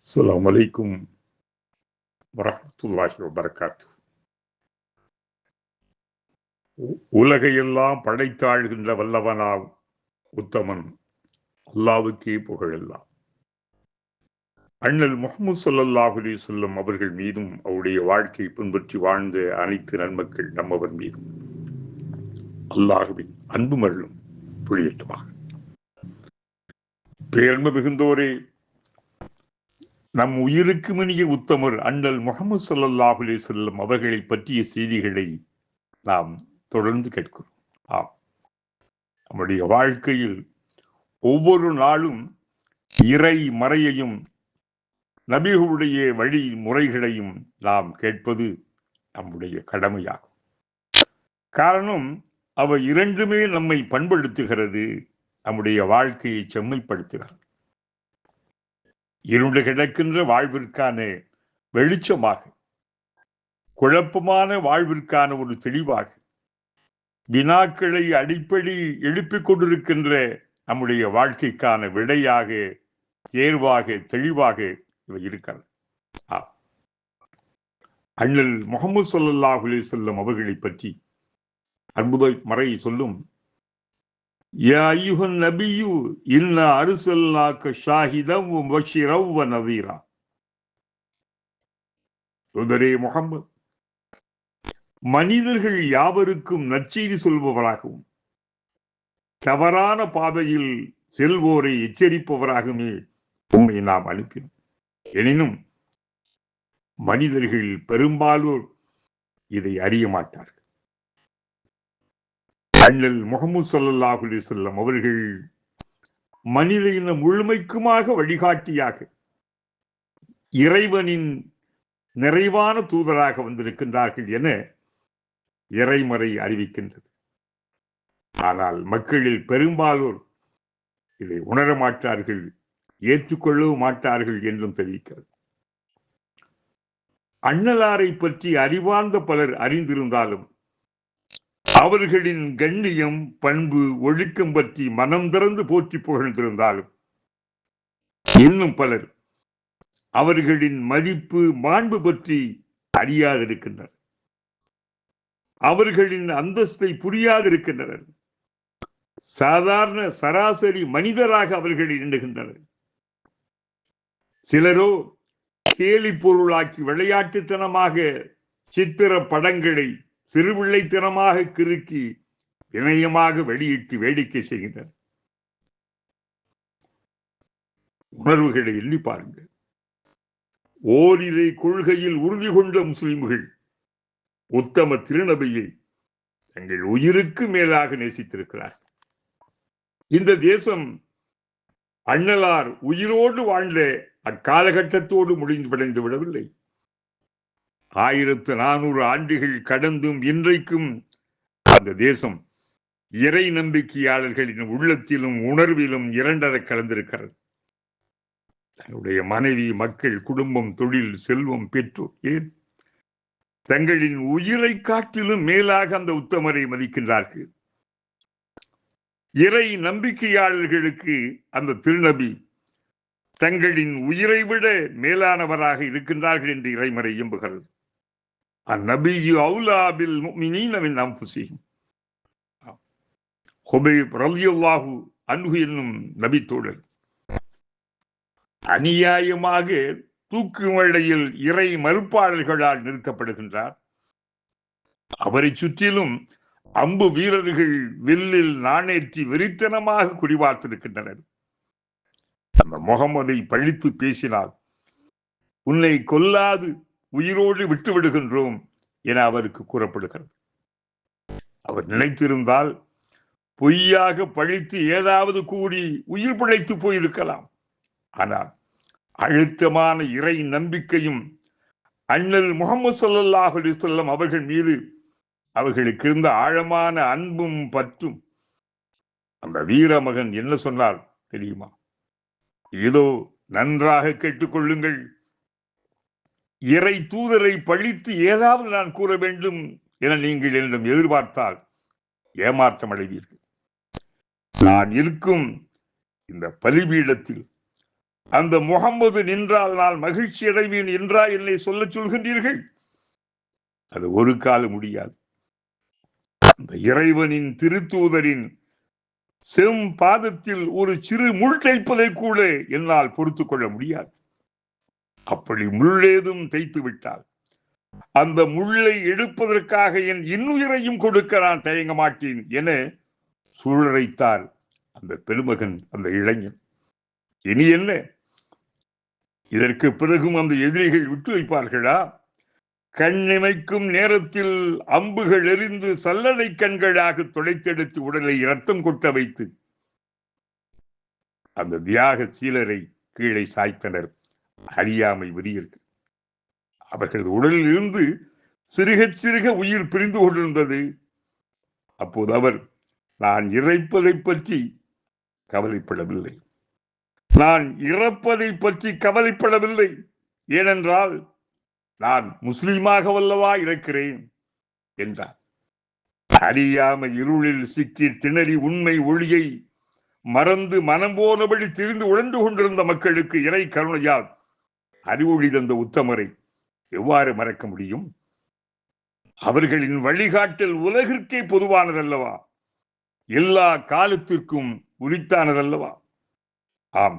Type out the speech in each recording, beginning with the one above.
அஸ்ஸலாமு அலைக்கும் வரஹ்மத்துல்லாஹி வபரகாத்துஹு. உலகையெல்லாம் படைத்தாழ்கின்ற வல்லவனாம் உத்தமன் அல்லாவுக்கே புகழெல்லாம். அண்ணல் முஹம்மது ஸல்லல்லாஹு அலைஹி வஸல்லம் அவர்கள் மீதும் அவருடைய வாழ்க்கையை பின்பற்றி வாழ்ந்த அனைத்து நன்மக்கள் நம்மவர் மீதும் அல்லாஹ்வின் அன்பு மருளும் பொழியட்டுமாக. பேரன்பு மிகுந்தோரே, நம் உயிருக்கு மினிய உத்தமர் அண்ணல் முஹம்மது ஸல்லல்லாஹு அலைஹி வஸல்லம் அவர்களை பற்றிய செய்திகளை நாம் தொடர்ந்து கேட்கிறோம். நம்முடைய வாழ்க்கையில் ஒவ்வொரு நாளும் இறை மறையையும் நபிகளுடைய வழி முறைகளையும் நாம் கேட்பது நம்முடைய கடமையாகும். காரணம், அவை இரண்டுமே நம்மை பண்படுத்துகிறது, நம்முடைய வாழ்க்கையை செம்மைப்படுத்துகிறது. இருண்டு கிடக்கின்ற வாழ்விற்கான வெளிச்சமாக, குழப்பமான வாழ்விற்கான ஒரு தெளிவாக, வினாக்களை அடிப்படை எழுப்பிக் கொண்டிருக்கின்ற நம்முடைய வாழ்க்கைக்கான விடையாக, தேர்வாக, தெளிவாக இவை இருக்கிறது. அண்ணல் முஹம்மது ஸல்லல்லாஹு அலைஹி வஸல்லம் அவர்களை பற்றி அற்புத மறை சொல்லும், யா அய்யுஹன் நபியு இன்னா அர்ஸல்னாக ஷாஹிதன் வ முபஷ்ஷிரன் வ நதீரா. தூதரே முஹம்மது, மனிதர்கள் யாவருக்கும் நற்செய்தி சொல்பவராகவும் தவறான பாதையில் செல்வோரை எச்சரிப்பவராகவே உம்மை நாம் அனுப்பினோம். எனினும் மனிதர்கள் பெரும்பாலோர் இதை அறிய மாட்டார்கள். அண்ணல் முஹம்மது ஸல்லல்லாஹு அலைஹி வஸல்லம் அவர்கள் மனித இன முழுமைக்குமாக வழிகாட்டியாக, இறைவனின் நிறைவான தூதராக வந்திருக்கின்றார்கள் என இறைமறை அறிவிக்கின்றது. ஆனால் மக்களில் பெரும்பாலோர் இதை உணர மாட்டார்கள், ஏற்றுக்கொள்ளவும் மாட்டார்கள் என்றும் தெரிவிக்கிறது. அண்ணலாரை பற்றி அறிவார்ந்த பலர் அறிந்திருந்தாலும், அவர்களின் கண்ணியம், பண்பு, ஒழுக்கம் பற்றி மனம் திறந்து போற்றி புகழ்ந்திருந்தாலும், இன்னும் பலர் அவர்களின் மதிப்பு, மாண்பு பற்றி அறியாதிருக்கின்றனர். அவர்களின் அந்தஸ்தை புரியாதிருக்கின்றனர். சாதாரண சராசரி மனிதராக அவர்கள் எண்ணுகின்றனர். சிலரோ கேலி பொருளாக்கி விளையாட்டுத்தனமாக சித்திர படங்களை சிறுபிள்ளைத்தனமாக கிறுக்கி இணையமாக வெளியிட்டு வேடிக்கை செய்கின்றனர். உணர்வுகளை எண்ணி பாருங்கள். ஓரிரை கொள்கையில் உறுதி கொண்ட முஸ்லிம்கள் உத்தம திருநபியை தங்கள் உயிருக்கு மேலாக நேசித்திருக்கிறார். இந்த தேசம் அண்ணலார் உயிரோடு வாழ்ந்த அக்காலகட்டத்தோடு முடிந்து விடவில்லை. 1400 ஆண்டுகள் கடந்தும் இன்றைக்கும் அந்த தேசம் இறை நம்பிக்கையாளர்களின் உள்ளத்திலும் உணர்விலும் இரண்டர கலந்திருக்கிறது. தன்னுடைய மனைவி, மக்கள், குடும்பம், தொழில், செல்வம், பெற்றோர், ஏன் தங்களின் உயிரை காட்டிலும் மேலாக அந்த உத்தமரை மதிக்கின்றார்கள். இறை நம்பிக்கையாளர்களுக்கு அந்த திருநபி தங்களின் உயிரை விட மேலானவராக இருக்கின்றார்கள் என்று இறைமறை இயம்புகிறது. அந்நபியு அவுலா பில் முஃமினீன மின் அன்ஃபுஸிஹிம். ஹுபைப் ரலியல்லாஹு அன்ஹு என்னும் நபித்தோழர் அநியாயமாக தூக்கு மேடையில் இறை மறுப்பாளர்களால் நிறுத்தப்படுகின்றார். அவரை சுற்றிலும் அம்பு வீரர்கள் வில்லில் நாணேற்றி வெறித்தனமாக குறிபார்த்திருக்கின்றனர். அந்த முகமதை பழித்து பேசினால் உன்னை கொல்லாது உயிரோடு விட்டு விடுகின்றோம் என அவருக்கு கூறப்படுகிறது. அவர் நினைத்திருந்தால் பொய்யாக பழித்து ஏதாவது கூறி உயிர் பிழைத்து போயிருக்கலாம். ஆனால் அழுத்தமான இறை நம்பிக்கையும் அண்ணல் முஹம்மது ஸல்லல்லாஹு அலைஹி வஸல்லம் அவர்கள் மீது அவர்களுக்கு இருந்த ஆழமான அன்பும் பற்றும் அந்த வீரமகன் என்ன சொன்னார் தெரியுமா? இதோ நன்றாக கேட்டுக்கொள்ளுங்கள், இறை தூதரை பழித்து ஏதாவது நான் கூற வேண்டும் என நீங்கள் என்னிடம் எதிர்பார்த்தால் ஏமாற்றம் அடைவீர்கள். நான் இருக்கும் இந்த பலிபீடத்தில் அந்த முகம்மது நின்றால் நான் மகிழ்ச்சி அடைவேன் என்றா என்னை சொல்ல சொல்கின்றீர்கள்? அது ஒரு காலம் முடியாது. அந்த இறைவனின் திருத்தூதரின் செம் பாதத்தில் ஒரு சிறு முள் தைப்பதை கூட என்னால் பொறுத்துக் கொள்ள முடியாது. அப்படி முள்ளேதும் தைத்து விட்டால் அந்த முள்ளை எடுப்பதற்காக என் இன்னுயிரையும் கொடுக்க நான் தயங்க மாட்டேன் என சூழலைத்தார் அந்த பெருமகன், அந்த இளைஞன். இனி என்ன? இதற்கு பிறகும் அந்த எதிரிகள் விட்டு வைப்பார்களா? கண்ணிமைக்கும் நேரத்தில் அம்புகள் எறிந்து சல்லடை கண்களாக துடைத்தெடுத்து உடலை இரத்தம் கொட்ட வைத்து அந்த தியாக சீலரை கீழே சாய்த்தனர். அறியாமை வெறியர்கள். அவர்களது உடலில் இருந்து சிறுக சிறுக உயிர் பிரிந்து கொண்டிருந்தது. அப்போது அவர், நான் இறைப்பதை பற்றி கவலைப்படவில்லை, நான் இறப்பதை பற்றி கவலைப்படவில்லை. ஏனென்றால் நான் முஸ்லீமாக வல்லவா இருக்கிறேன் என்றார். அறியாம இருளில் சிக்கி திணறி உண்மை ஒளியை மறந்து மனம் போனபடி திரிந்து உழன்று கொண்டிருந்த மக்களுக்கு இறை கருணையால் அறிவொளி தந்த உத்தமரை எவ்வாறு மறக்க முடியும்? அவர்களின் வழிகாட்டல் உலகிற்கே பொதுவானதல்லவா? எல்லா காலத்திற்கும் உரித்தானதல்லவா? ஆம்,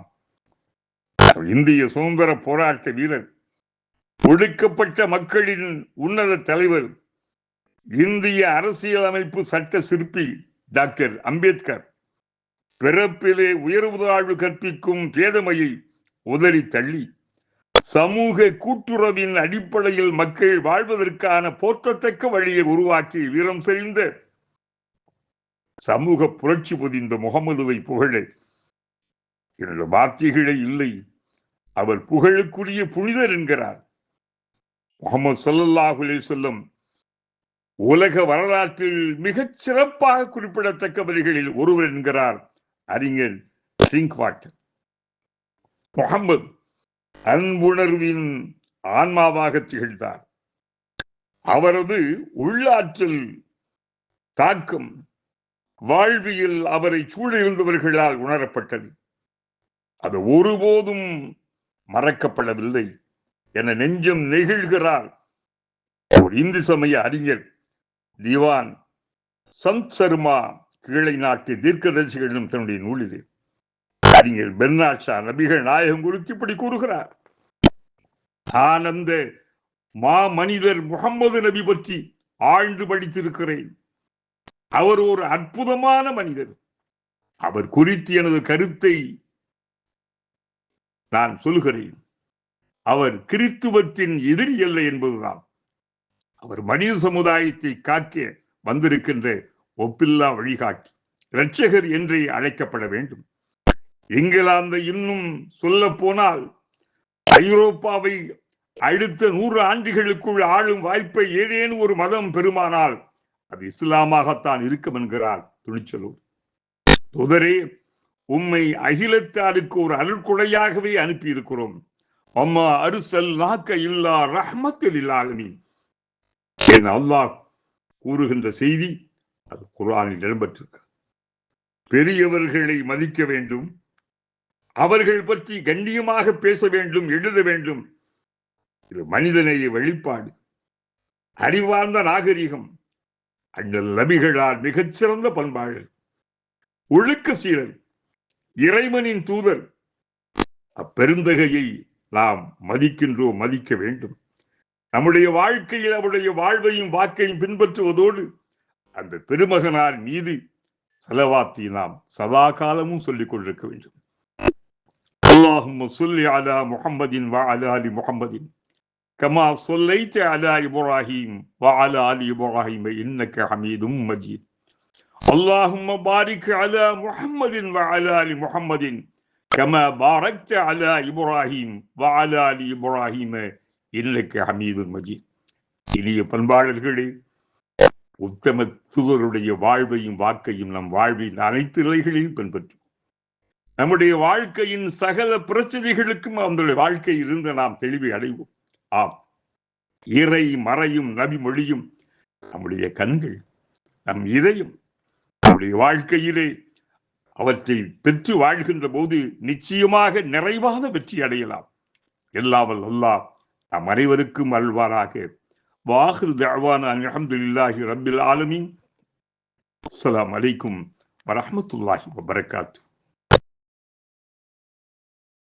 இந்திய சுதந்திர போராட்ட வீரர், ஒடுக்கப்பட்ட மக்களின் உன்னத தலைவர், இந்திய அரசியலமைப்பு சட்ட சிற்பி டாக்டர் அம்பேத்கர் பிறப்பிலே உயர்வு தாழ்வு கற்பிக்கும் பேதமையை உதறி தள்ளி சமூக கூட்டுறவின் அடிப்படையில் மக்கள் வாழ்வதற்கான போற்றத்தக்க வழியை உருவாக்கி வீரம் செறிந்த சமூக புரட்சி புதிந்த முகமதுவை புகழ என்னோட வார்த்தைகளே இல்லை. அவர் புகழுக்குரிய புனிதர் என்கிறார். முகமது ஸல்லல்லாஹு அலைஹி வஸல்லம் உலக வரலாற்றில் மிகச் சிறப்பாக குறிப்பிடத்தக்கவர்களில் ஒருவர் என்கிறார் அறிஞர் ட்ரிங்க்வாட்டர். முகமது அன்புணர்வின் ஆன்மாவாக திகழ்ந்தார். அவரது உள்ளாற்றல் தாக்கம் வாழ்வியல் அவரை சூழ இருந்தவர்களால் உணரப்பட்டது. அது ஒருபோதும் மறக்கப்படவில்லை என நெஞ்சம் நெகிழ்கிறார் ஒரு இந்து சமய அறிஞர் திவான் சந்த் சர்மா கீழை நாட்டு தீர்க்கதரிசிகளும் தன்னுடைய நூலில். அறிஞர் பெர்னாட் ஷா நபிகள் நாயகம் குறித்து இப்படி கூறுகிறார்: ஆனந்த மனிதர் முகம்மது நபி பற்றி ஆழ்ந்து படித்திருக்கிறேன். அவர் ஒரு அற்புதமான மனிதர். அவர் குறித்து எனது கருத்தை நான் சொல்கிறேன். அவர் கிறித்துவத்தின் எதிரி அல்ல என்பதுதான். அவர் மனித சமுதாயத்தை காக்க வந்திருக்கின்ற ஒப்பில்லா வழிகாட்டி, இரட்சகர் என்றே அழைக்கப்பட வேண்டும். இங்கிலாந்து இன்னும் சொல்ல போனால் ஐரோப்பாவை அடுத்த 100 ஆண்டுகளுக்குள் ஆளும் வாய்ப்பை ஏதேனும் ஒரு மதம் பெருமானால் அது இஸ்லாமாகத்தான் இருக்கும் என்கிறார் துணிச்சலூர். தூதரே, உம்மை அகிலத்தாருக்கு ஒரு அருள்கொடையாகவே அனுப்பி இருக்கிறோம். அம்மா அர்ஸல்நாக இல்லா ரஹ்மத்துல் லில் ஆலமீன் என அல்லாஹ் கூறுகின்ற செய்தி அது குர்ஆனில் இடம்பெற்றிருக்கிறது. பெரியவர்களை மதிக்க வேண்டும், அவர்கள் பற்றி கண்ணியமாக பேச வேண்டும், எழுத வேண்டும். இது மனிதநேய வெளிப்பாடு, அறிவார்ந்த நாகரிகம், அண்ணல் நபிகளால் மிகச்சிறந்த பண்பாடு, ஒழுக்க சீரல், இறைவனின் தூதர். அப்பெருந்தகையை நாம் மதிக்கின்றோம், மதிக்க வேண்டும். நம்முடைய வாழ்க்கையில் அவருடைய வாழ்வையும் வாக்கையும் பின்பற்றுவதோடு அந்த பெருமகனார் மீது ஸலவாத்தை நாம் சதா காலமும் சொல்லிக் கொண்டிருக்க வேண்டும். அல்லாஹும்ம ஸல்லி அலா முஹம்மதின் வ அலா ஆலி முஹம்மதின் கமா ஸல்லைத அலா இப்ராஹீம் வ அலா ஆலி இப்ராஹீம் இன்னக ஹமீதும் மஜீத். அல்லாஹும்ம பாரிக் அலா முஹம்மதின் வ அலா ஆலி முஹம்மதின் கமா பாரக்த அலா இப்ராஹீம் வ அலா ஆலி இப்ராஹீம் இன்னக ஹமீதும் மஜீத். இனிய பண்பாளர்களே, உத்தம தூதருடைய வாழ்வையும் வாக்கையும் நம் வாழ்வின் அனைத்து நிலைகளையும் பின்பற்றும். நம்முடைய வாழ்க்கையின் சகல பிரச்சனைகளுக்கும் அந்த வாழ்க்கையில் இருந்து நாம் தெளிவை அடைவோம். ஆம், இறை மறையும் நபி மொழியும் நம்முடைய கண்கள், நம் இதயம், நம்முடைய வாழ்க்கையிலே அவற்றை பெற்று வாழ்கின்ற போது நிச்சயமாக நிறைவான வெற்றி அடையலாம். எல்லாம் அல்லாஹ் நம் அனைவருக்கும் அல்வாராக. வாஹிர் தஅவானா அல்ஹம்துலில்லாஹி ரப்பில் ஆலமீன். அஸ்ஸலாமு அலைக்கும் வரஹ்மத்துல்லாஹி வபரகாத்துஹு.